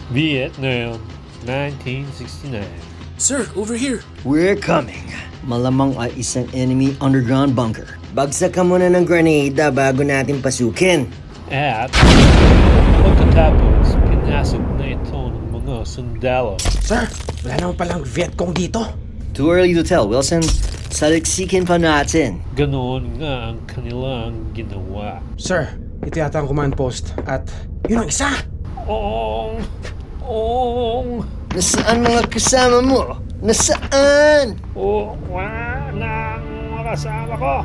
Vietnam, 1969. Sir, over here. We're coming. Malamang ay isang enemy underground bunker. Bagsak ka muna ng grenada bago natin pasukin. At pagkatapos, pinasok na ito ng mga sundalo. Sir, wala naman palang Vietcong dito. Too early to tell, Wilson. Saliksikin pa natin. Ganoon nga ang kanilang ginawa. Sir, ito yata ang command post. At yun ang isa. Ong! Ong! Nasaan mga kasama mo? Nasaan? Wala ang mga kasama ko.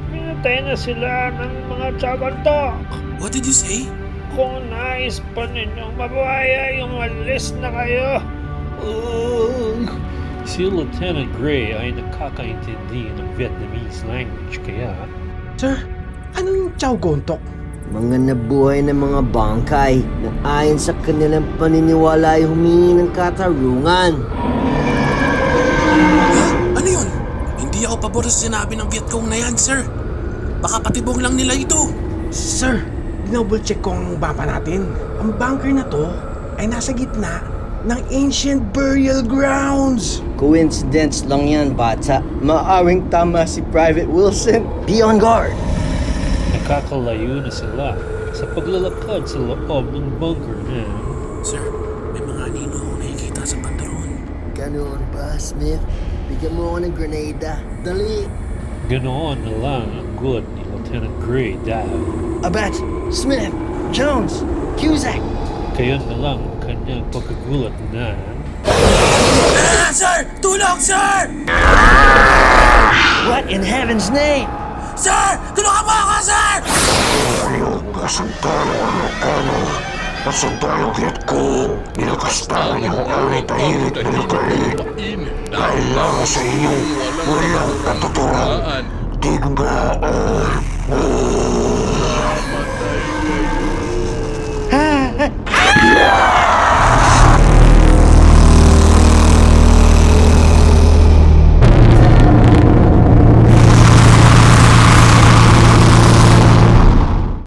Pinatay na sila ng mga tsagantok. What did you say? Kung nais pa ninyong mabaya, umalis na kayo. Si Lieutenant Gray ay nakakaintindi ng Vietnamese language kaya Sir, anong Chow Gontok? Mga nabuhay na mga bangkay na ayon sa kanilang paniniwala ay humingi ng katarungan. Ano yun? Hindi ako pabor sa sinabi ng Vietcong na yan, sir. Baka patibong lang nila ito. Sir, dinouble check ko ang mapa natin. Ang bunker na to ay nasa gitna ng ancient burial grounds. Coincidence lang yan, bata. Maaring tama si Private Wilson. Be on guard. nakakalayo na sila sa paglalakad sa loob ng bunker na. Sir, may mga anino akong nakikita sa pantaron. Ganoon ba, Smith? Bigyan mo ako ng grenada. Dali! Ganoon na lang ang gulat ni Lieutenant Gray dahil Abat! Smith! Jones! Cusack! kaya na lang ang kanyang pagkagulat na Sir! Tulong, sir! What in heaven's name? Sir! Tulungan mo ako, sir! Nasundalo Vietcong, inakastaan yung awit tahimik na nagkalit. Dahil lang sa inyong walang katuturan, digmaan.